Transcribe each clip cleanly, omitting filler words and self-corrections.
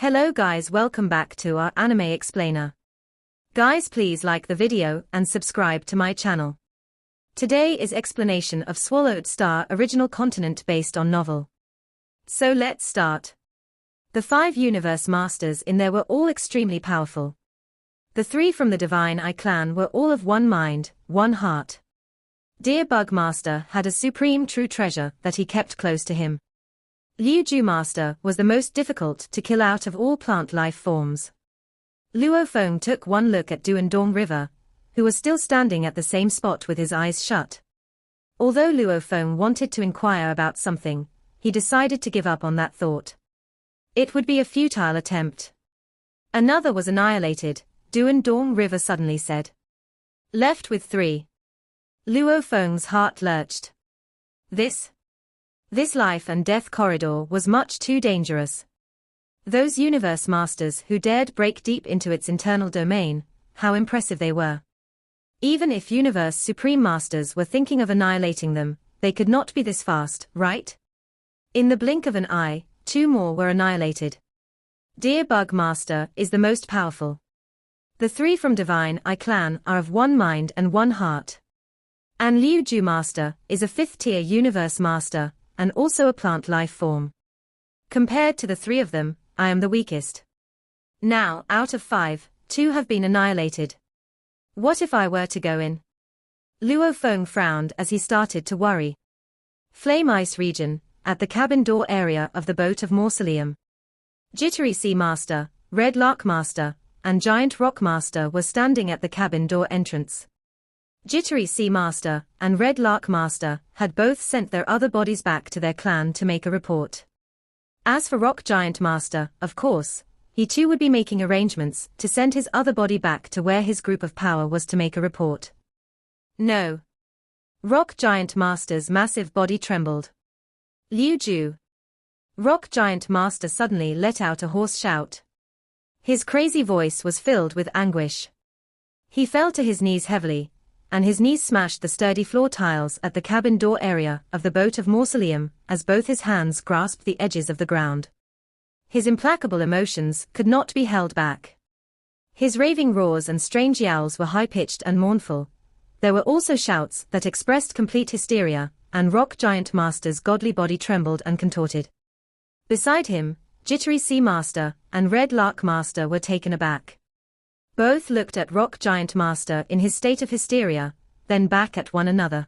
Hello guys, welcome back to our anime explainer. Guys, please like the video and subscribe to my channel. Today is explanation of Swallowed Star original continent based on novel. So let's start. The 5 universe masters in there were all extremely powerful. The 3 from the Divine Eye clan were all of one mind, one heart. Dear Bug Master had a supreme true treasure that he kept close to him. Liu Ju Master was the most difficult to kill out of all plant life forms. Luo Feng took one look at Duandong River, who was still standing at the same spot with his eyes shut. Although Luo Feng wanted to inquire about something, he decided to give up on that thought. It would be a futile attempt. Another was annihilated, Duandong River suddenly said. Left with 3. Luo Feng's heart lurched. This life and death corridor was much too dangerous. Those universe masters who dared break deep into its internal domain, how impressive they were. Even if universe supreme masters were thinking of annihilating them, they could not be this fast, right? In the blink of an eye, 2 more were annihilated. Dear Bug Master is the most powerful. The 3 from Divine Eye clan are of one mind and one heart. And Liu Ju Master is a 5th tier universe master, and also a plant life form. Compared to the 3 of them, I am the weakest. Now, out of 5, 2 have been annihilated. What if I were to go in? Luo Feng frowned as he started to worry. Flame Ice region, at the cabin door area of the boat of Mausoleum. Jittery Sea Master, Red Lark Master, and Giant Rock Master were standing at the cabin door entrance. Jittery Sea Master and Red Lark Master had both sent their other bodies back to their clan to make a report. As for Rock Giant Master, of course, he too would be making arrangements to send his other body back to where his group of power was to make a report. No. Rock Giant Master's massive body trembled. Liu Ju. Rock Giant Master suddenly let out a hoarse shout. His crazy voice was filled with anguish. He fell to his knees heavily, and his knees smashed the sturdy floor tiles at the cabin door area of the boat of Mausoleum as both his hands grasped the edges of the ground. His implacable emotions could not be held back. His raving roars and strange yowls were high-pitched and mournful. There were also shouts that expressed complete hysteria, and Rock Giant Master's godly body trembled and contorted. Beside him, Jittery Sea Master and Red Lark Master were taken aback. Both looked at Rock Giant Master in his state of hysteria, then back at one another.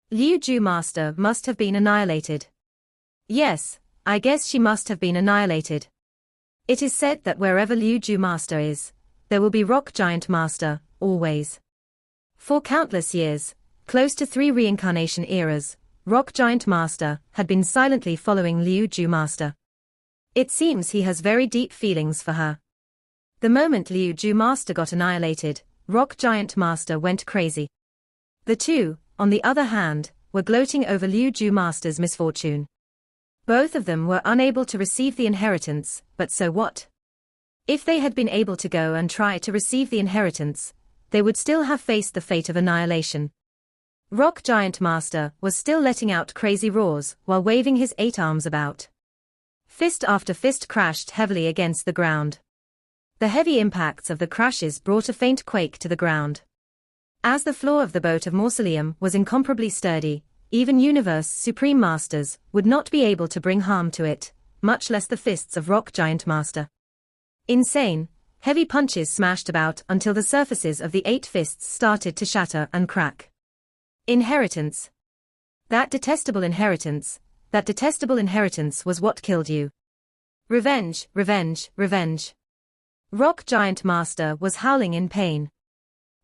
Liu Ju Master must have been annihilated. Yes, I guess she must have been annihilated. It is said that wherever Liu Ju Master is, there will be Rock Giant Master, always. For countless years, close to 3 reincarnation eras, Rock Giant Master had been silently following Liu Ju Master. It seems he has very deep feelings for her. The moment Liu Ju Master got annihilated, Rock Giant Master went crazy. The 2, on the other hand, were gloating over Liu Ju Master's misfortune. Both of them were unable to receive the inheritance, but so what? If they had been able to go and try to receive the inheritance, they would still have faced the fate of annihilation. Rock Giant Master was still letting out crazy roars while waving his 8 arms about. Fist after fist crashed heavily against the ground. The heavy impacts of the crashes brought a faint quake to the ground. As the floor of the boat of Mausoleum was incomparably sturdy, even Universe Supreme Masters would not be able to bring harm to it, much less the fists of Rock Giant Master. Insane, heavy punches smashed about until the surfaces of the 8 fists started to shatter and crack. Inheritance. That detestable inheritance was what killed you. Revenge, revenge, revenge. Rock Giant Master was howling in pain.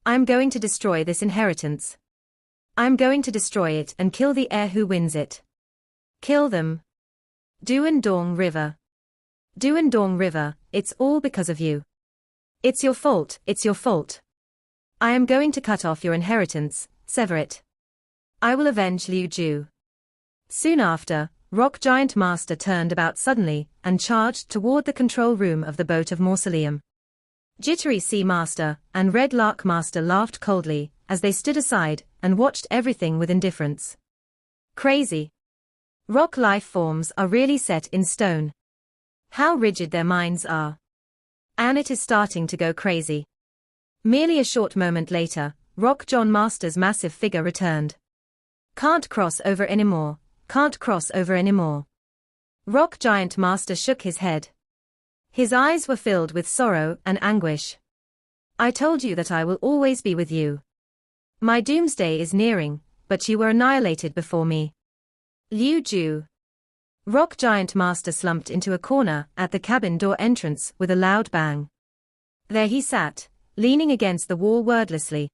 I'm going to destroy this inheritance. I'm going to destroy it and kill the heir who wins it. Kill them. Duandong River. Duandong River, it's all because of you. It's your fault, it's your fault. I am going to cut off your inheritance, sever it. I will avenge Liu Ju. Soon after, Rock Giant Master turned about suddenly and charged toward the control room of the boat of Mausoleum. Jittery Sea Master and Red Lark Master laughed coldly as they stood aside and watched everything with indifference. Crazy. Rock life forms are really set in stone. How rigid their minds are. And it is starting to go crazy. Merely a short moment later, Rock John Master's massive figure returned. Can't cross over anymore, can't cross over anymore. Rock Giant Master shook his head. His eyes were filled with sorrow and anguish. I told you that I will always be with you. My doomsday is nearing, but you were annihilated before me. Liu Ju. Rock Giant Master slumped into a corner at the cabin door entrance with a loud bang. There he sat, leaning against the wall wordlessly.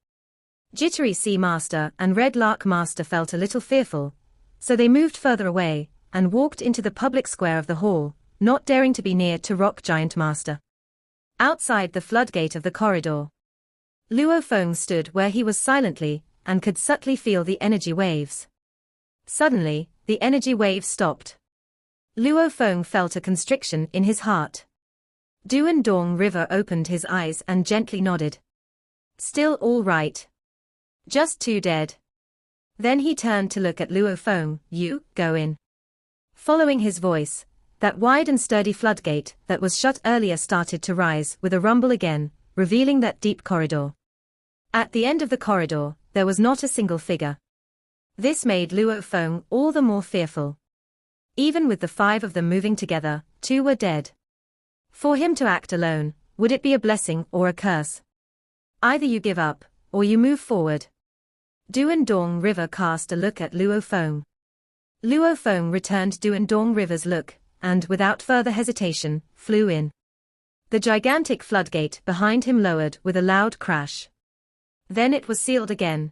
Jittery Sea Master and Red Lark Master felt a little fearful, so they moved further away and walked into the public square of the hall, not daring to be near to Rock Giant Master. Outside the floodgate of the corridor, Luo Feng stood where he was silently and could subtly feel the energy waves. Suddenly, the energy waves stopped. Luo Feng felt a constriction in his heart. Duan Dong River opened his eyes and gently nodded. Still all right. Just too dead. Then he turned to look at Luo Feng. You, go in. Following his voice, that wide and sturdy floodgate that was shut earlier started to rise with a rumble again, revealing that deep corridor. At the end of the corridor, there was not a single figure. This made Luo Feng all the more fearful. Even with the 5 of them moving together, 2 were dead. For him to act alone, would it be a blessing or a curse? Either you give up, or you move forward. Duan Dong River cast a look at Luo Feng. Luo Feng returned Duan Dong River's look, and without further hesitation, flew in. The gigantic floodgate behind him lowered with a loud crash. Then it was sealed again.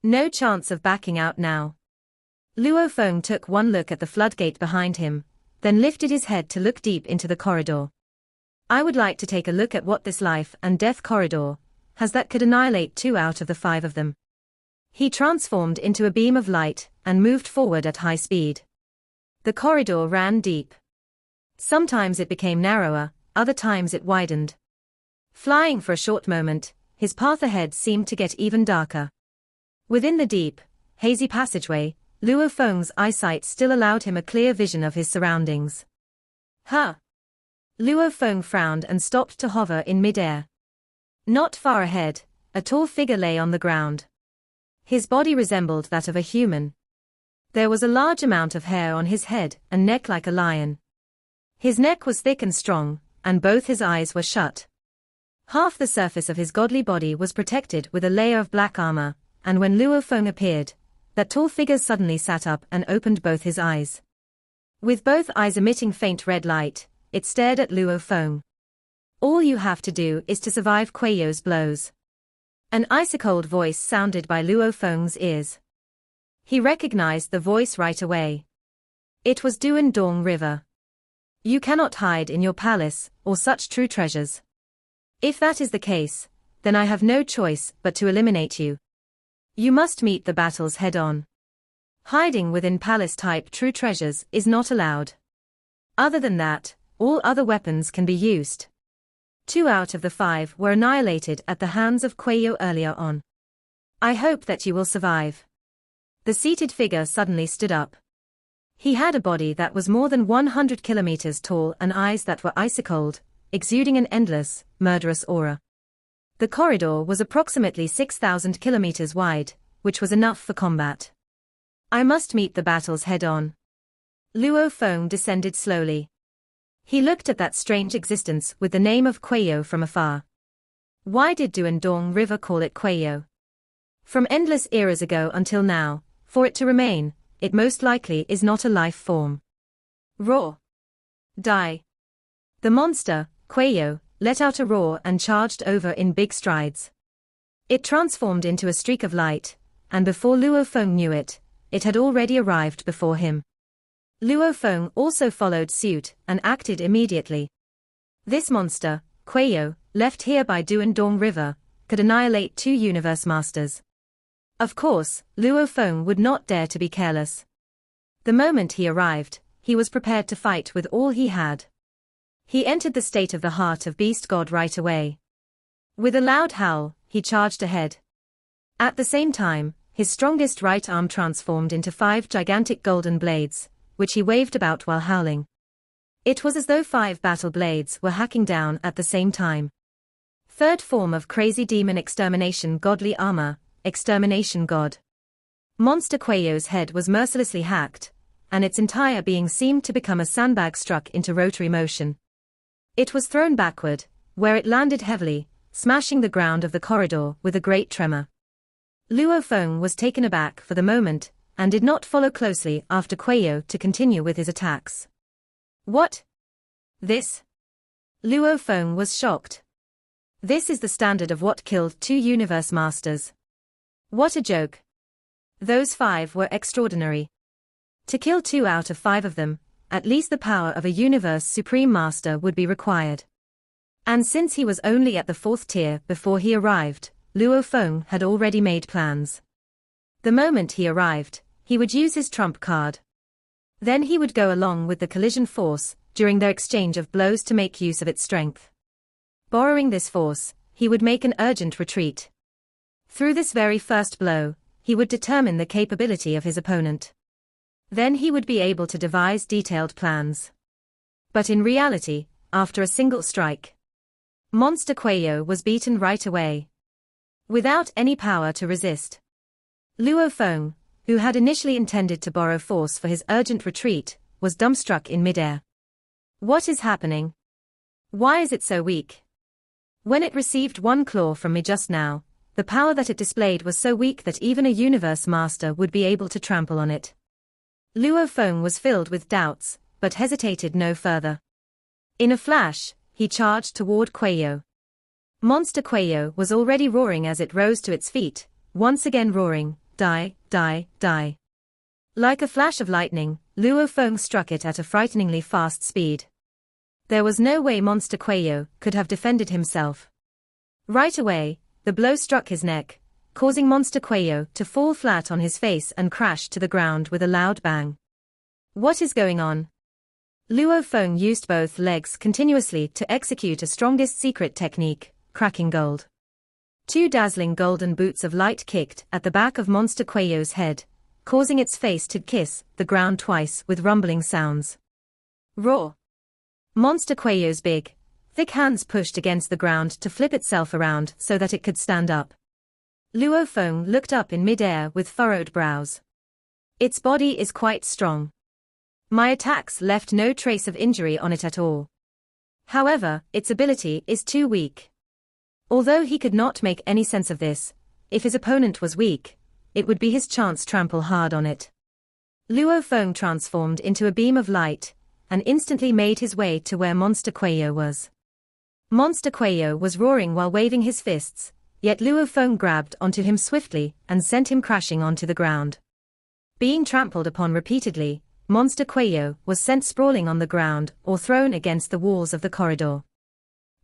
No chance of backing out now. Luo Feng took one look at the floodgate behind him, then lifted his head to look deep into the corridor. I would like to take a look at what this life and death corridor has that could annihilate 2 out of the 5 of them. He transformed into a beam of light and moved forward at high speed. The corridor ran deep. Sometimes it became narrower, other times it widened. Flying for a short moment, his path ahead seemed to get even darker. Within the deep, hazy passageway, Luo Feng's eyesight still allowed him a clear vision of his surroundings. Huh! Luo Feng frowned and stopped to hover in midair. Not far ahead, a tall figure lay on the ground. His body resembled that of a human. There was a large amount of hair on his head and neck like a lion. His neck was thick and strong, and both his eyes were shut. Half the surface of his godly body was protected with a layer of black armor, and when Luo Feng appeared, that tall figure suddenly sat up and opened both his eyes. With both eyes emitting faint red light, it stared at Luo Feng. All you have to do is to survive Kueyo's blows. An ice-cold voice sounded by Luo Feng's ears. He recognized the voice right away. It was Duan Dong River. You cannot hide in your palace, or such true treasures. If that is the case, then I have no choice but to eliminate you. You must meet the battles head-on. Hiding within palace-type true treasures is not allowed. Other than that, all other weapons can be used. 2 out of the 5 were annihilated at the hands of Kueyo earlier on. I hope that you will survive. The seated figure suddenly stood up. He had a body that was more than 100 kilometers tall and eyes that were icy-cold, exuding an endless, murderous aura. The corridor was approximately 6,000 kilometers wide, which was enough for combat. I must meet the battles head-on. Luo Feng descended slowly. He looked at that strange existence with the name of Kueyo from afar. Why did Duan Dong River call it Kueyo? From endless eras ago until now, for it to remain, it most likely is not a life form. Roar! Die! The monster, Kueyo, let out a roar and charged over in big strides. It transformed into a streak of light, and before Luo Feng knew it, it had already arrived before him. Luo Feng also followed suit and acted immediately. This monster, Kueyo, left here by Duan Dong River, could annihilate 2 universe masters. Of course, Luo Feng would not dare to be careless. The moment he arrived, he was prepared to fight with all he had. He entered the state of the heart of Beast God right away. With a loud howl, he charged ahead. At the same time, his strongest right arm transformed into 5 gigantic golden blades, which he waved about while howling. It was as though 5 battle blades were hacking down at the same time. Third form of crazy demon extermination, godly armor, extermination god. Monster Quayo's head was mercilessly hacked, and its entire being seemed to become a sandbag struck into rotary motion. It was thrown backward, where it landed heavily, smashing the ground of the corridor with a great tremor. Luo Feng was taken aback for the moment, and did not follow closely after Quayo to continue with his attacks. What? This? Luo Feng was shocked. This is the standard of what killed 2 universe masters. What a joke. Those 5 were extraordinary. To kill 2 out of 5 of them, at least the power of a universe supreme master would be required. And since he was only at the 4th tier before he arrived, Luo Feng had already made plans. The moment he arrived, he would use his trump card. Then he would go along with the collision force during their exchange of blows to make use of its strength. Borrowing this force, he would make an urgent retreat. Through this very first blow, he would determine the capability of his opponent. Then he would be able to devise detailed plans. But in reality, after a single strike, Monster Quayo was beaten right away. Without any power to resist. Luo Feng, who had initially intended to borrow force for his urgent retreat, was dumbstruck in midair. What is happening? Why is it so weak? When it received 1 claw from me just now, the power that it displayed was so weak that even a universe master would be able to trample on it. Luo Feng was filled with doubts, but hesitated no further. In a flash, he charged toward Quayo. Monster Quayo was already roaring as it rose to its feet, once again roaring, die, die, die. Like a flash of lightning, Luo Feng struck it at a frighteningly fast speed. There was no way Monster Quayo could have defended himself. Right away, the blow struck his neck, causing Monster Quayo to fall flat on his face and crash to the ground with a loud bang. What is going on? Luo Feng used both legs continuously to execute a strongest secret technique, cracking gold. 2 dazzling golden boots of light kicked at the back of Monster Quayo's head, causing its face to kiss the ground twice with rumbling sounds. Roar! Monster Quayo's big, thick hands pushed against the ground to flip itself around so that it could stand up. Luo Feng looked up in midair with furrowed brows. Its body is quite strong. My attacks left no trace of injury on it at all. However, its ability is too weak. Although he could not make any sense of this, if his opponent was weak, it would be his chance to trample hard on it. Luo Feng transformed into a beam of light, and instantly made his way to where Monster Quayo was. Monster Quayo was roaring while waving his fists, yet Luo Feng grabbed onto him swiftly and sent him crashing onto the ground. Being trampled upon repeatedly, Monster Quayo was sent sprawling on the ground or thrown against the walls of the corridor.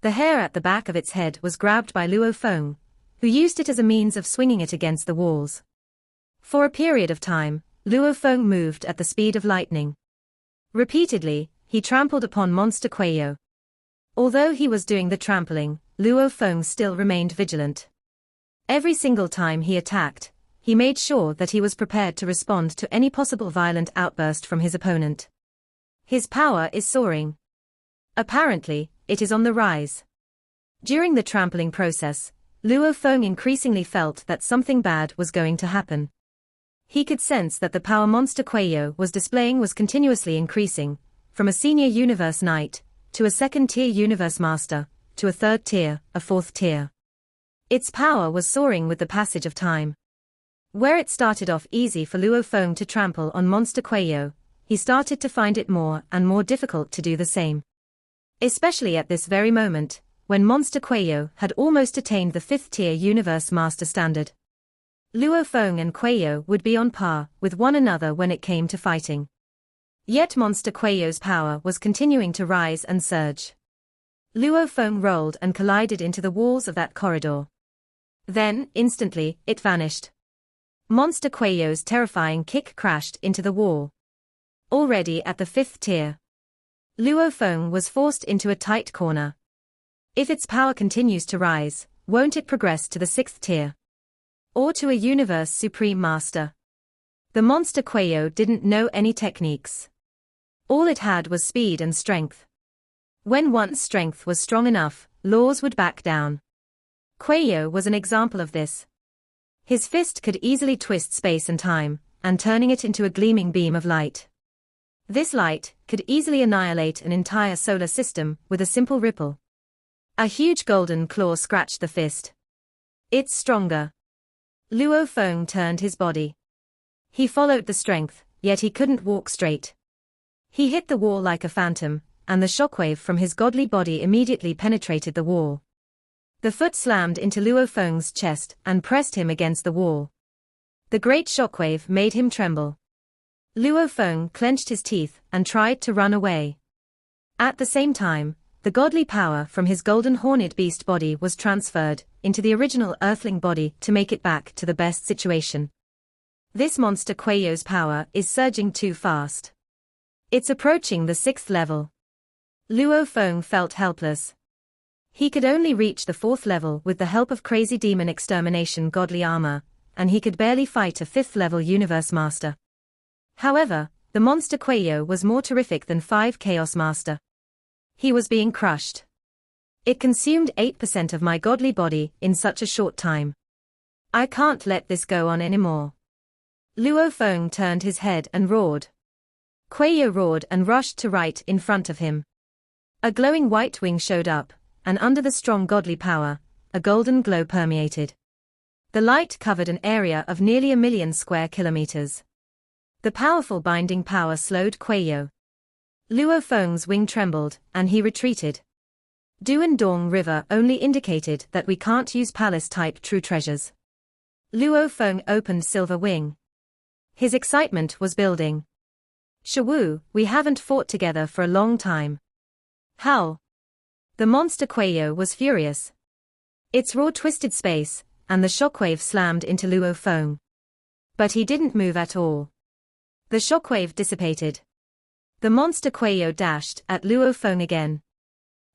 The hair at the back of its head was grabbed by Luo Feng, who used it as a means of swinging it against the walls. For a period of time, Luo Feng moved at the speed of lightning. Repeatedly, he trampled upon Monster Quayo. Although he was doing the trampling, Luo Feng still remained vigilant. Every single time he attacked, he made sure that he was prepared to respond to any possible violent outburst from his opponent. His power is soaring. Apparently, it is on the rise. During the trampling process, Luo Feng increasingly felt that something bad was going to happen. He could sense that the power Monster Quayo was displaying was continuously increasing, from a senior universe knight, to a 2nd-tier universe master, to a 3rd tier, a 4th tier. Its power was soaring with the passage of time. Where it started off easy for Luo Feng to trample on Monster Quayo, he started to find it more and more difficult to do the same. Especially at this very moment, when Monster Quayo had almost attained the 5th-tier universe master standard. Luo Feng and Quayo would be on par with one another when it came to fighting. Yet Monster Quayo's power was continuing to rise and surge. Luo Feng rolled and collided into the walls of that corridor. Then, instantly, it vanished. Monster Quayo's terrifying kick crashed into the wall. Already at the 5th tier, Luo Feng was forced into a tight corner. If its power continues to rise, won't it progress to the 6th tier? Or to a universe supreme master? The Monster Quayo didn't know any techniques. All it had was speed and strength. When once strength was strong enough, laws would back down. Quayo was an example of this. His fist could easily twist space and time, and turning it into a gleaming beam of light. This light could easily annihilate an entire solar system with a simple ripple. A huge golden claw scratched the fist. It's stronger. Luo Feng turned his body. He followed the strength, yet he couldn't walk straight. He hit the wall like a phantom, and the shockwave from his godly body immediately penetrated the wall. The foot slammed into Luo Feng's chest and pressed him against the wall. The great shockwave made him tremble. Luo Feng clenched his teeth and tried to run away. At the same time, the godly power from his golden horned beast body was transferred into the original earthling body to make it back to the best situation. This monster Quayo's power is surging too fast. It's approaching the 6th level. Luo Feng felt helpless. He could only reach the 4th level with the help of Crazy Demon Extermination godly armor, and he could barely fight a 5th level Universe Master. However, the monster Quayo was more terrific than 5 Chaos Master. He was being crushed. It consumed 8% of my godly body in such a short time. I can't let this go on anymore. Luo Feng turned his head and roared. Quayo roared and rushed to right in front of him. A glowing white wing showed up, and under the strong godly power, a golden glow permeated. The light covered an area of nearly 1,000,000 square kilometers. The powerful binding power slowed Quayo. Luo Feng's wing trembled, and he retreated. Duan Dong River only indicated that we can't use palace-type true treasures. Luo Feng opened Silver Wing. His excitement was building. Shawu, we haven't fought together for a long time. How? The monster Quayo was furious. Its roar twisted space, and the shockwave slammed into Luo Feng. But he didn't move at all. The shockwave dissipated. The monster Quayo dashed at Luo Feng again.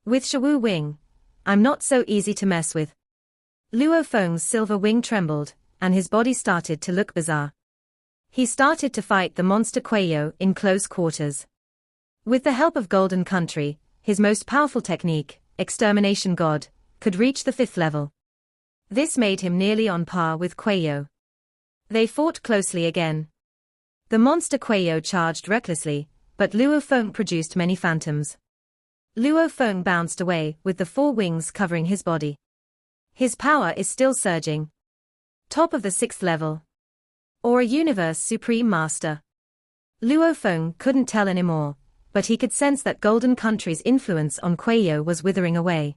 With Shawu Wing, I'm not so easy to mess with. Luo Feng's silver wing trembled, and his body started to look bizarre. He started to fight the monster Quayo in close quarters. With the help of Golden Country, his most powerful technique, Extermination God, could reach the 5th level. This made him nearly on par with Quayo. They fought closely again. The monster Quayo charged recklessly, but Luo Feng produced many phantoms. Luo Feng bounced away with the 4 wings covering his body. His power is still surging. Top of the 6th level. Or a Universe Supreme Master. Luo Feng couldn't tell anymore, but he could sense that Golden Country's influence on Quayo was withering away.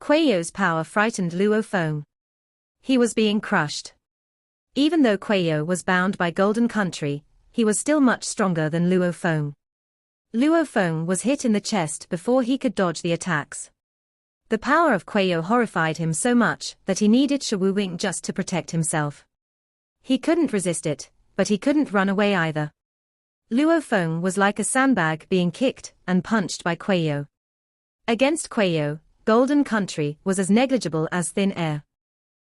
Quayo's power frightened Luo Feng. He was being crushed. Even though Quayo was bound by Golden Country, he was still much stronger than Luo Feng. Luo Feng was hit in the chest before he could dodge the attacks. The power of Quayo horrified him so much that he needed Shawu Wing just to protect himself. He couldn't resist it, but he couldn't run away either. Luo Feng was like a sandbag being kicked and punched by Quayo. Against Quayo, Golden Country was as negligible as thin air.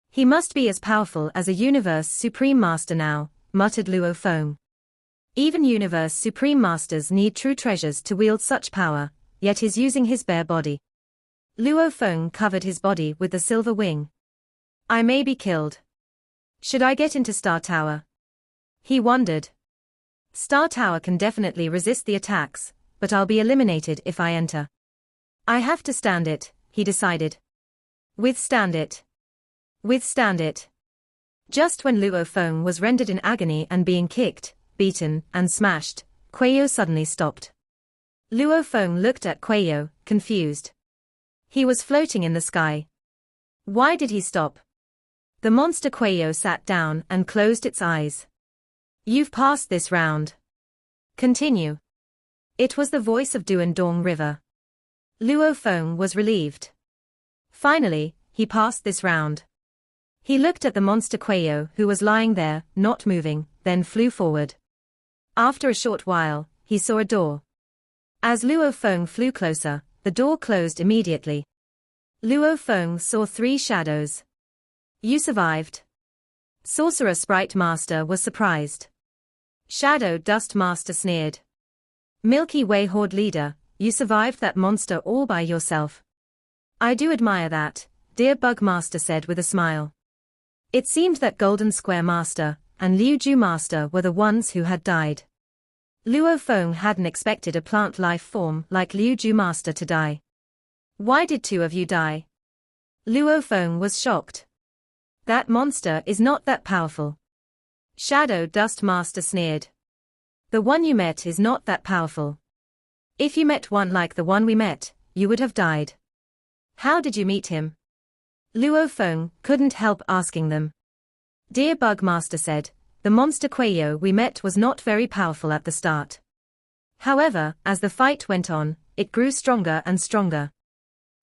He must be as powerful as a Universe Supreme Master now, muttered Luo Feng. Even Universe Supreme Masters need true treasures to wield such power, yet he's using his bare body. Luo Feng covered his body with the silver wing. I may be killed. Should I get into Star Tower? He wondered. Star Tower can definitely resist the attacks, but I'll be eliminated if I enter. I have to stand it, he decided. Withstand it. Withstand it. Just when Luo Feng was rendered in agony and being kicked, beaten, and smashed, Quayo suddenly stopped. Luo Feng looked at Quayo, confused. He was floating in the sky. Why did he stop? The monster Quayo sat down and closed its eyes. You've passed this round. Continue. It was the voice of Duan Dong River. Luo Feng was relieved. Finally, he passed this round. He looked at the monster Quayo who was lying there, not moving, then flew forward. After a short while, he saw a door. As Luo Feng flew closer, the door closed immediately. Luo Feng saw 3 shadows. You survived. Sorcerer Sprite Master was surprised. Shadow Dust Master sneered. Milky Way Horde leader, you survived that monster all by yourself. I do admire that, dear Bug Master said with a smile. It seemed that Golden Square Master and Liu Ju Master were the ones who had died. Luo Feng hadn't expected a plant life form like Liu Ju Master to die. Why did two of you die? Luo Feng was shocked. That monster is not that powerful. Shadow Dust Master sneered. The one you met is not that powerful. If you met one like the one we met, you would have died. How did you meet him? Luo Feng couldn't help asking them. Dear Bug Master said, the monster Quayo we met was not very powerful at the start. However, as the fight went on, it grew stronger and stronger.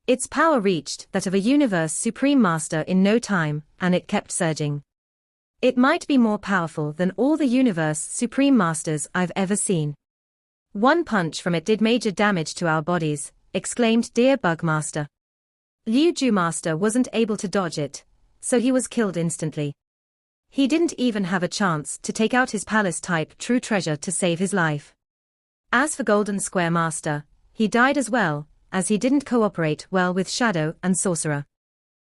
Its power reached that of a universe supreme master in no time, and it kept surging. It might be more powerful than all the universe supreme masters I've ever seen. One punch from it did major damage to our bodies, exclaimed Dear Bug Master. Liu Ju Master wasn't able to dodge it, so he was killed instantly. He didn't even have a chance to take out his palace-type true treasure to save his life. As for Golden Square Master, he died as well, as he didn't cooperate well with Shadow and Sorcerer.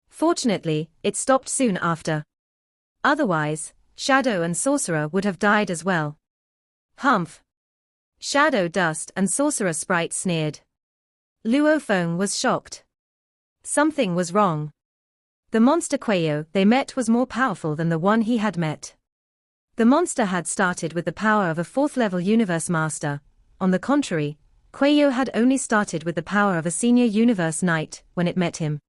Fortunately, it stopped soon after. Otherwise, Shadow and Sorcerer would have died as well. Humph! Shadow Dust and Sorcerer Sprite sneered. Luo Feng was shocked. Something was wrong. The monster Quayo they met was more powerful than the one he had met. The monster had started with the power of a 4th-level Universe Master. On the contrary, Quayo had only started with the power of a Senior Universe Knight when it met him.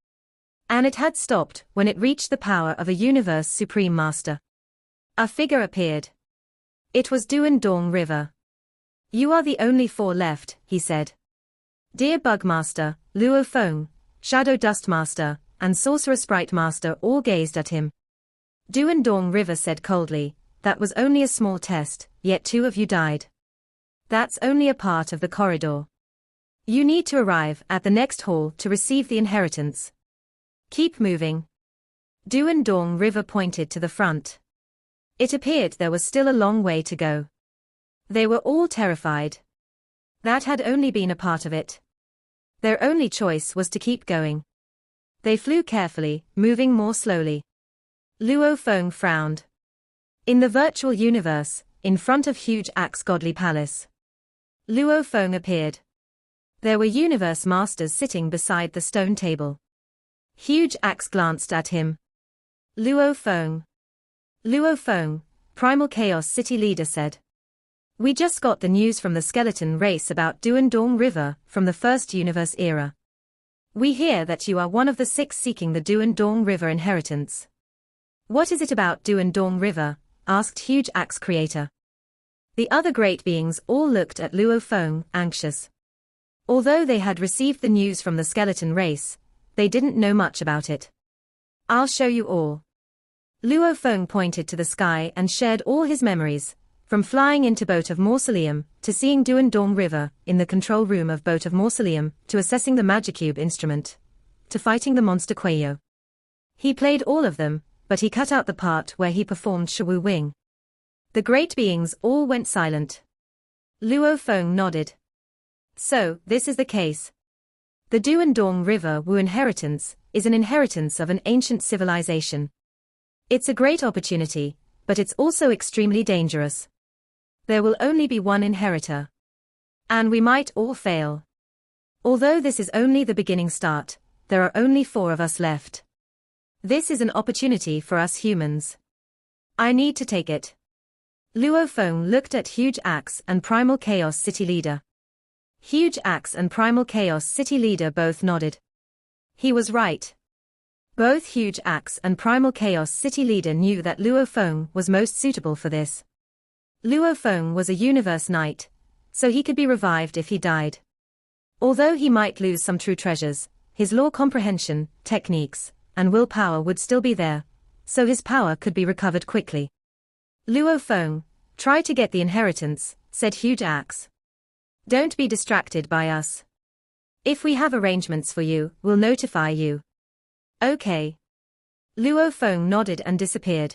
And it had stopped when it reached the power of a Universe Supreme Master. A figure appeared. It was Duan Dong River. You are the only 4 left, he said. Dear Bug Master, Luo Feng, Shadow Dust Master, and Sorcerer Sprite Master all gazed at him. Duan Dong River said coldly, that was only a small test, yet 2 of you died. That's only a part of the corridor. You need to arrive at the next hall to receive the inheritance. Keep moving. Duan Dong River pointed to the front. It appeared there was still a long way to go. They were all terrified. That had only been a part of it. Their only choice was to keep going. They flew carefully, moving more slowly. Luo Feng frowned. In the virtual universe, in front of Huge Axe Godly Palace, Luo Feng appeared. There were universe masters sitting beside the stone table. Huge Axe glanced at him. Luo Feng. Luo Feng, Primal Chaos City leader said. We just got the news from the skeleton race about Duan Dong River from the first universe era. We hear that you are one of the 6 seeking the Duan Dong River inheritance. What is it about Duan Dong River? Asked Huge Axe creator. The other great beings all looked at Luo Feng, anxious. Although they had received the news from the skeleton race, they didn't know much about it. I'll show you all. Luo Feng pointed to the sky and shared all his memories, from flying into Boat of Mausoleum, to seeing Duan Dong River in the control room of Boat of Mausoleum, to assessing the Magicube instrument, to fighting the monster Quayo. He played all of them, but he cut out the part where he performed Shawu Wing. The great beings all went silent. Luo Feng nodded. So, this is the case. The Duan Dong River Wu inheritance is an inheritance of an ancient civilization. It's a great opportunity, but it's also extremely dangerous. There will only be one inheritor. And we might all fail. Although this is only the beginning start, there are only 4 of us left. This is an opportunity for us humans. I need to take it. Luo Feng looked at Huge Axe and Primal Chaos City leader. Huge Axe and Primal Chaos City leader both nodded. He was right. Both Huge Axe and Primal Chaos City leader knew that Luo Feng was most suitable for this. Luo Feng was a universe knight, so he could be revived if he died. Although he might lose some true treasures, his law comprehension, techniques, and willpower would still be there, so his power could be recovered quickly. Luo Feng, try to get the inheritance, said Huge Axe. Don't be distracted by us. If we have arrangements for you, we'll notify you. Okay. Luo Feng nodded and disappeared.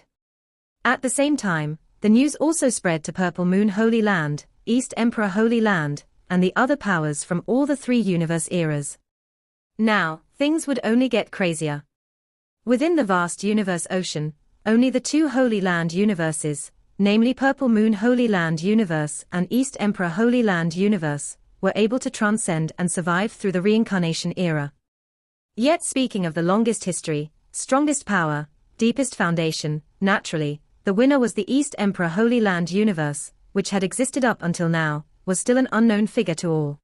At the same time, the news also spread to Purple Moon Holy Land, East Emperor Holy Land, and the other powers from all the three universe eras. Now, things would only get crazier. Within the vast universe ocean, only the two Holy Land universes, namely Purple Moon Holy Land Universe and East Emperor Holy Land Universe, were able to transcend and survive through the reincarnation era. Yet speaking of the longest history, strongest power, deepest foundation, naturally, the winner was the East Emperor Holy Land Universe, which had existed up until now, was still an unknown figure to all.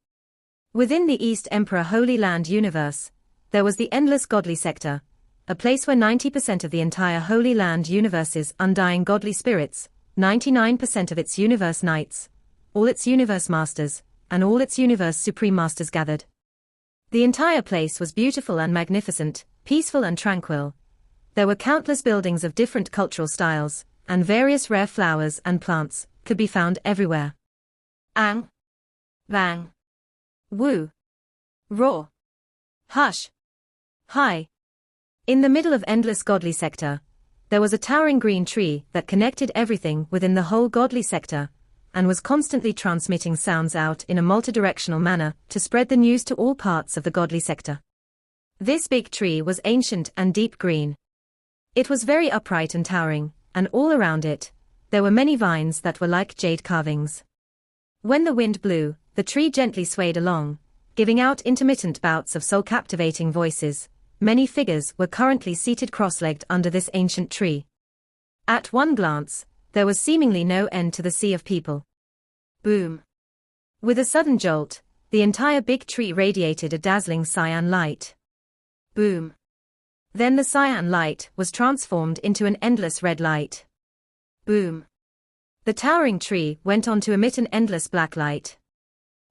Within the East Emperor Holy Land Universe, there was the endless godly sector, a place where 90% of the entire Holy Land Universe's undying godly spirits, 99% of its universe knights, all its universe masters, and all its universe supreme masters gathered. The entire place was beautiful and magnificent, peaceful and tranquil. There were countless buildings of different cultural styles, and various rare flowers and plants could be found everywhere. Ang. Bang. Woo. Roar. Hush. Hi. In the middle of endless godly sector, there was a towering green tree that connected everything within the whole godly sector, and was constantly transmitting sounds out in a multidirectional manner to spread the news to all parts of the godly sector. This big tree was ancient and deep green. It was very upright and towering, and all around it, there were many vines that were like jade carvings. When the wind blew, the tree gently swayed along, giving out intermittent bouts of soul-captivating voices. Many figures were currently seated cross-legged under this ancient tree. At one glance, there was seemingly no end to the sea of people. Boom. With a sudden jolt, the entire big tree radiated a dazzling cyan light. Boom. Then the cyan light was transformed into an endless red light. Boom. The towering tree went on to emit an endless black light.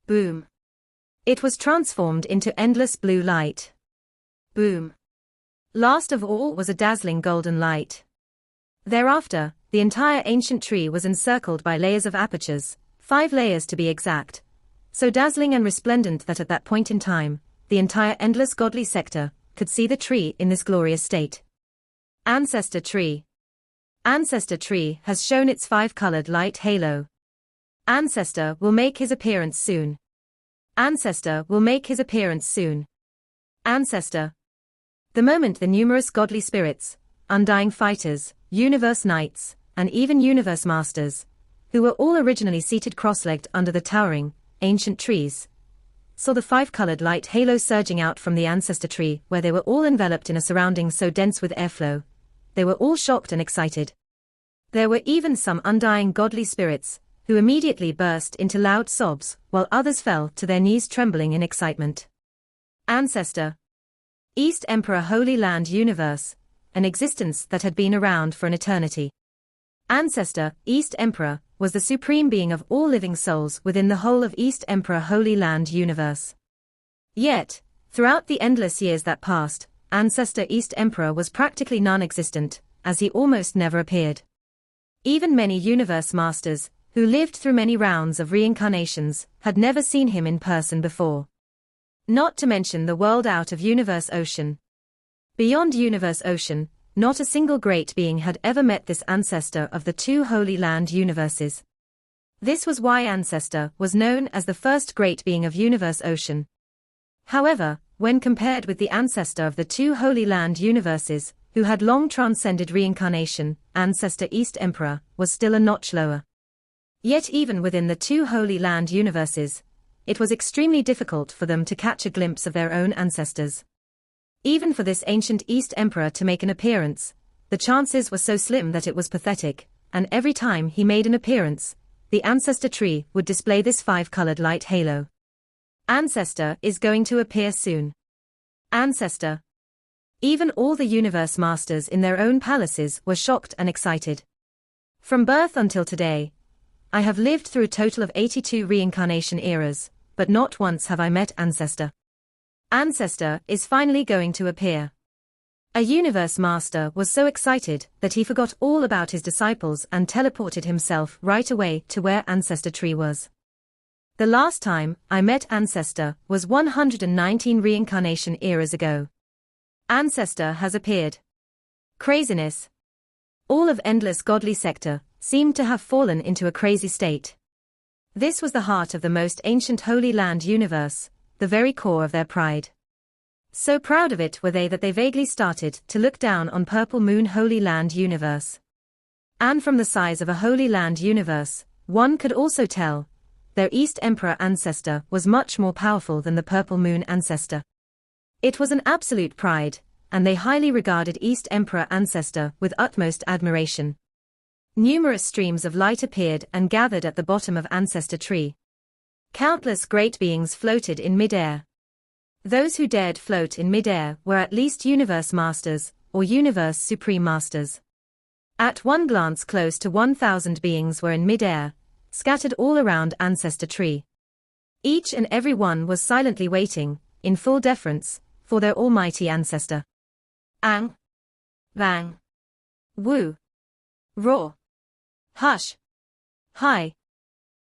Boom. It was transformed into endless blue light. Boom. Last of all was a dazzling golden light. Thereafter, the entire ancient tree was encircled by layers of apertures, 5 layers to be exact, so dazzling and resplendent that at that point in time, the entire endless godly sector could see the tree in this glorious state. Ancestor Tree. Ancestor Tree has shown its 5-colored light halo. Ancestor will make his appearance soon. Ancestor will make his appearance soon. Ancestor. The moment the numerous godly spirits, undying fighters, universe knights, and even universe masters, who were all originally seated cross-legged under the towering, ancient trees, saw the 5-colored light halo surging out from the ancestor tree where they were all enveloped in a surrounding so dense with airflow, they were all shocked and excited. There were even some undying godly spirits, who immediately burst into loud sobs, while others fell to their knees trembling in excitement. Ancestor. East Emperor Holy Land Universe, an existence that had been around for an eternity. Ancestor, East Emperor, was the supreme being of all living souls within the whole of East Emperor Holy Land Universe. Yet, throughout the endless years that passed, Ancestor East Emperor was practically non-existent, as he almost never appeared. Even many universe masters, who lived through many rounds of reincarnations, had never seen him in person before. Not to mention the world out of Universe Ocean. Beyond Universe Ocean, not a single great being had ever met this ancestor of the two Holy Land universes. This was why Ancestor was known as the first great being of Universe Ocean. However, when compared with the ancestor of the two Holy Land universes, who had long transcended reincarnation, Ancestor East Emperor was still a notch lower. Yet even within the two Holy Land universes, it was extremely difficult for them to catch a glimpse of their own ancestors. Even for this ancient East Emperor to make an appearance, the chances were so slim that it was pathetic, and every time he made an appearance, the ancestor tree would display this 5-colored light halo. Ancestor is going to appear soon. Ancestor. Even all the universe masters in their own palaces were shocked and excited. From birth until today, I have lived through a total of 82 reincarnation eras, but not once have I met Ancestor. Ancestor is finally going to appear. A universe master was so excited that he forgot all about his disciples and teleported himself right away to where Ancestor Tree was. The last time I met Ancestor was 119 reincarnation eras ago. Ancestor has appeared. Craziness. All of endless godly sector seemed to have fallen into a crazy state. This was the heart of the most ancient Holy Land universe, the very core of their pride. So proud of it were they that they vaguely started to look down on Purple Moon Holy Land universe. And from the size of a Holy Land universe, one could also tell their East Emperor ancestor was much more powerful than the Purple Moon ancestor. It was an absolute pride, and they highly regarded East Emperor ancestor with utmost admiration. Numerous streams of light appeared and gathered at the bottom of ancestor tree. Countless great beings floated in mid-air. Those who dared float in mid-air were at least universe masters, or universe supreme masters. At one glance close to 1,000 beings were in mid-air, scattered all around ancestor tree. Each and every one was silently waiting, in full deference, for their almighty ancestor. Ang. Bang. Woo. Roar. Hush. Hi.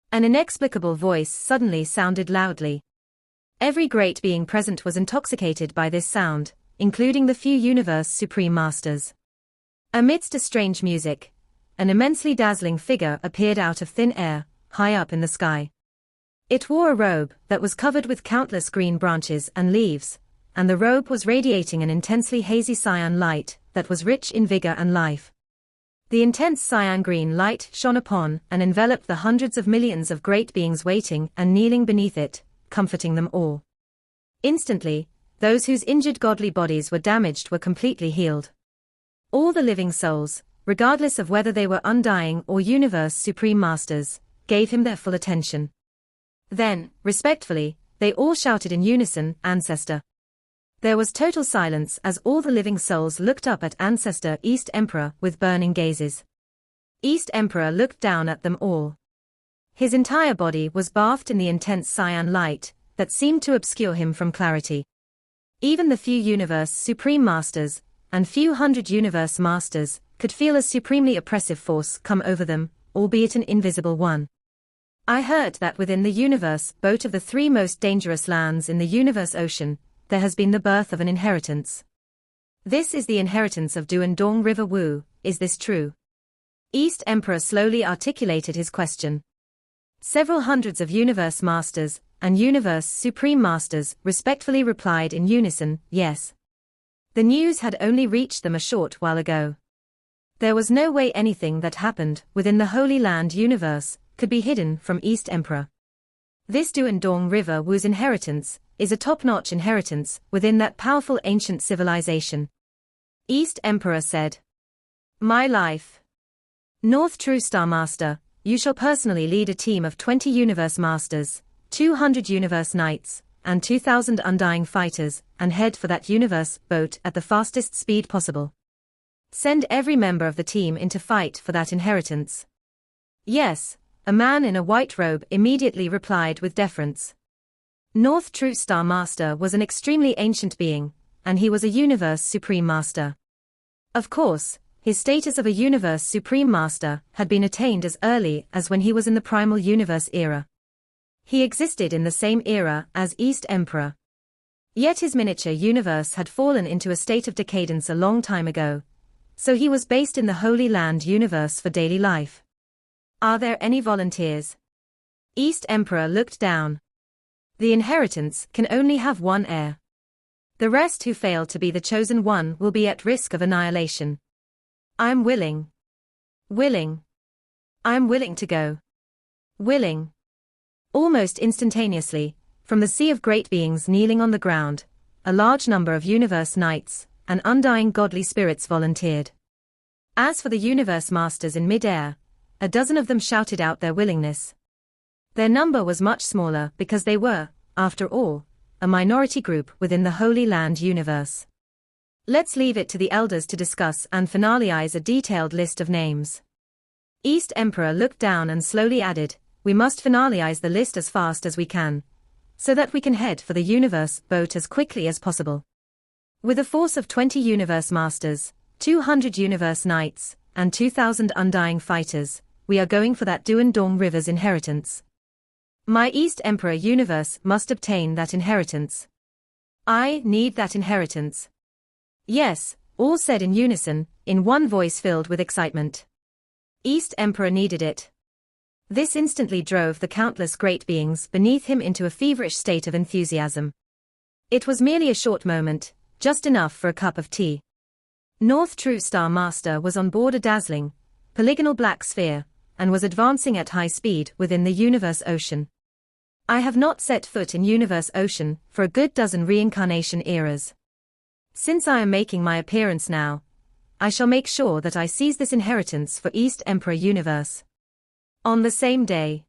An inexplicable voice suddenly sounded loudly. Every great being present was intoxicated by this sound, including the few universe supreme masters. Amidst a strange music, an immensely dazzling figure appeared out of thin air, high up in the sky. It wore a robe that was covered with countless green branches and leaves, and the robe was radiating an intensely hazy cyan light that was rich in vigor and life. The intense cyan-green light shone upon and enveloped the hundreds of millions of great beings waiting and kneeling beneath it, comforting them all. Instantly, those whose injured godly bodies were damaged were completely healed. All the living souls, regardless of whether they were undying or universe supreme masters, gave him their full attention. Then, respectfully, they all shouted in unison, "Ancestor." There was total silence as all the living souls looked up at Ancestor East Emperor with burning gazes. East Emperor looked down at them all. His entire body was bathed in the intense cyan light that seemed to obscure him from clarity. Even the few universe supreme masters, and few hundred universe masters, could feel a supremely oppressive force come over them, albeit an invisible one. I heard that within the universe boat of the three most dangerous lands in the universe ocean, there has been the birth of an inheritance. This is the inheritance of Duandong River Wu, is this true? East Emperor slowly articulated his question. Several hundreds of universe masters, and universe supreme masters, respectfully replied in unison, yes. The news had only reached them a short while ago. There was no way anything that happened within the Holy Land universe could be hidden from East Emperor. This Duandong River Wu's inheritance is a top-notch inheritance within that powerful ancient civilization. East Emperor said, "My life. North True Star Master, you shall personally lead a team of 20 Universe Masters, 200 Universe Knights, and 2,000 Undying Fighters, and head for that Universe boat at the fastest speed possible. Send every member of the team into fight for that inheritance." "Yes," a man in a white robe immediately replied with deference. North True Star Master was an extremely ancient being, and he was a Universe Supreme Master. Of course, his status of a Universe Supreme Master had been attained as early as when he was in the Primal Universe era. He existed in the same era as East Emperor. Yet his miniature universe had fallen into a state of decadence a long time ago, so he was based in the Holy Land universe for daily life. "Are there any volunteers?" East Emperor looked down. The inheritance can only have one heir. The rest who fail to be the chosen one will be at risk of annihilation. "I'm willing. Willing. I'm willing to go. Willing." Almost instantaneously, from the sea of great beings kneeling on the ground, a large number of universe knights and undying godly spirits volunteered. As for the universe masters in mid-air, a dozen of them shouted out their willingness. Their number was much smaller because they were, after all, a minority group within the Holy Land universe. Let's leave it to the elders to discuss and finalize a detailed list of names. East Emperor looked down and slowly added, "We must finalize the list as fast as we can, so that we can head for the universe boat as quickly as possible. With a force of 20 universe masters, 200 universe knights, and 2,000 undying fighters, we are going for that Duandong River's inheritance. My East Emperor universe must obtain that inheritance. I need that inheritance." "Yes," all said in unison, in one voice filled with excitement. East Emperor needed it. This instantly drove the countless great beings beneath him into a feverish state of enthusiasm. It was merely a short moment, just enough for a cup of tea. North True Star Master was on board a dazzling, polygonal black sphere, and was advancing at high speed within the universe ocean. I have not set foot in universe ocean for a good dozen reincarnation eras. Since I am making my appearance now, I shall make sure that I seize this inheritance for East Emperor Universe. On the same day,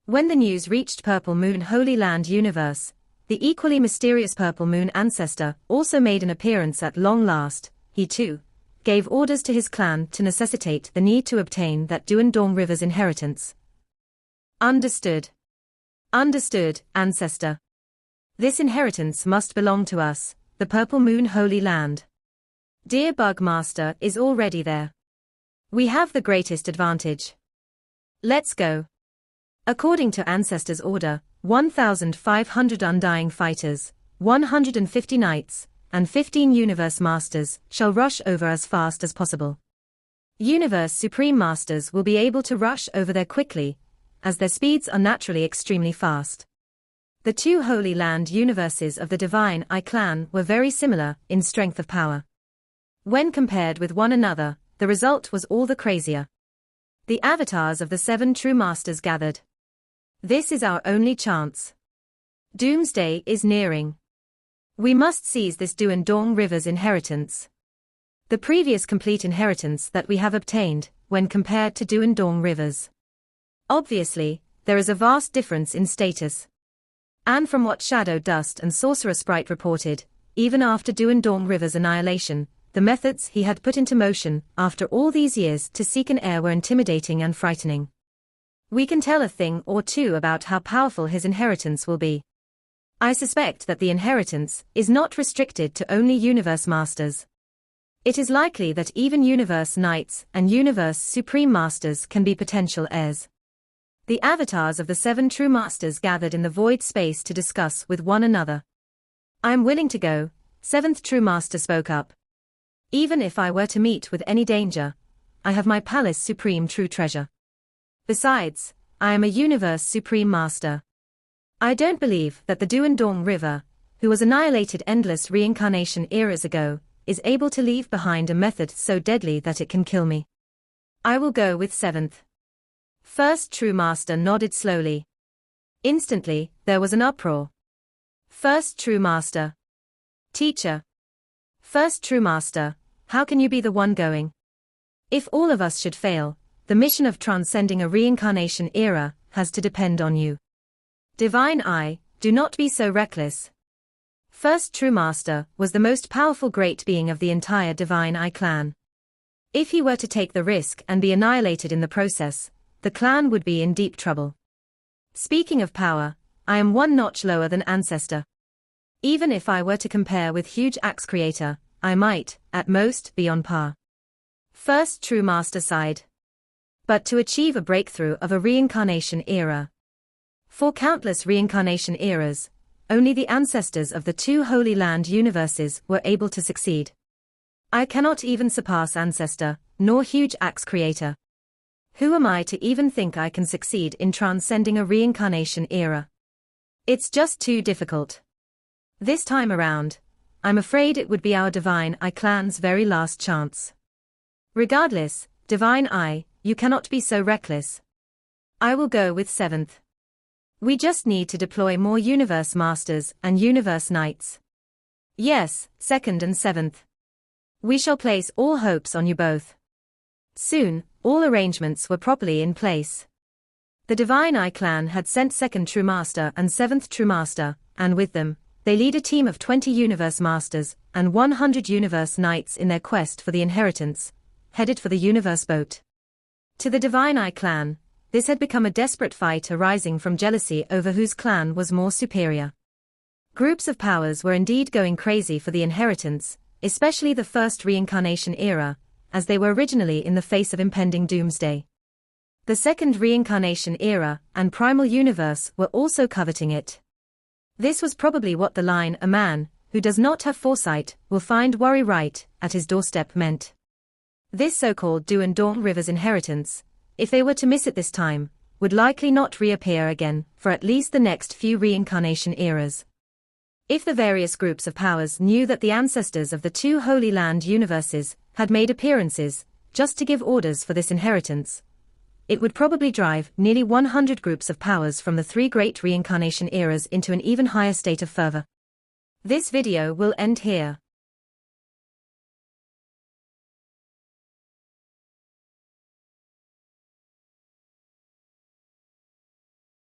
when the news reached Purple Moon Holy Land Universe, the equally mysterious Purple Moon ancestor also made an appearance at long last. He too gave orders to his clan to necessitate the need to obtain that Duandong River's inheritance. Understood. Understood, ancestor. This inheritance must belong to us, the Purple Moon Holy Land. Dear Bug Master is already there. We have the greatest advantage. Let's go. According to Ancestor's order, 1,500 Undying Fighters, 150 Knights, and 15 Universe Masters shall rush over as fast as possible. Universe Supreme Masters will be able to rush over there quickly, as their speeds are naturally extremely fast. The two Holy Land universes of the Divine Eye clan were very similar in strength of power. When compared with one another, the result was all the crazier. The avatars of the 7 true masters gathered. This is our only chance. Doomsday is nearing. We must seize this Duandong River's inheritance. The previous complete inheritance that we have obtained, when compared to Duandong Rivers. Obviously, there is a vast difference in status. And from what Shadow Dust and Sorcerer Sprite reported, even after Duandong River's annihilation, the methods he had put into motion after all these years to seek an heir were intimidating and frightening. We can tell a thing or two about how powerful his inheritance will be. I suspect that the inheritance is not restricted to only Universe Masters. It is likely that even Universe Knights and Universe Supreme Masters can be potential heirs. The avatars of the 7 true masters gathered in the void space to discuss with one another. I am willing to go, 7th true master spoke up. Even if I were to meet with any danger, I have my Palace Supreme True Treasure. Besides, I am a Universe Supreme Master. I don't believe that the Duandong River, who was annihilated endless reincarnation eras ago, is able to leave behind a method so deadly that it can kill me. I will go with 7th. First True Master nodded slowly. Instantly, there was an uproar. First True Master. Teacher. First True Master, how can you be the one going? If all of us should fail, the mission of transcending a reincarnation era has to depend on you. Divine Eye, do not be so reckless. First True Master was the most powerful great being of the entire Divine Eye clan. If he were to take the risk and be annihilated in the process, the clan would be in deep trouble. Speaking of power, I am one notch lower than Ancestor. Even if I were to compare with huge Axe Creator, I might, at most, be on par. First True Master sighed. But to achieve a breakthrough of a reincarnation era. For countless reincarnation eras, only the ancestors of the 2 Holy Land universes were able to succeed. I cannot even surpass Ancestor, nor huge Axe Creator. Who am I to even think I can succeed in transcending a reincarnation era? It's just too difficult. This time around, I'm afraid it would be our Divine Eye clan's very last chance. Regardless, Divine Eye, you cannot be so reckless. I will go with 7th. We just need to deploy more Universe Masters and Universe Knights. Yes, 2nd and 7th. We shall place all hopes on you both. Soon, all arrangements were properly in place. The Divine Eye clan had sent 2nd True Master and 7th True Master, and with them, they lead a team of 20 Universe Masters and 100 Universe Knights in their quest for the inheritance, headed for the Universe Boat. To the Divine Eye clan, this had become a desperate fight arising from jealousy over whose clan was more superior. Groups of powers were indeed going crazy for the inheritance, especially the first reincarnation era, as they were originally in the face of impending doomsday. The second reincarnation era and primal universe were also coveting it. This was probably what the line, "A man who does not have foresight will find worry right at his doorstep" meant. This so-called Duandong River's inheritance, if they were to miss it this time, would likely not reappear again for at least the next few reincarnation eras. If the various groups of powers knew that the ancestors of the two Holy Land universes had made appearances just to give orders for this inheritance, it would probably drive nearly 100 groups of powers from the three great reincarnation eras into an even higher state of fervor. This video will end here.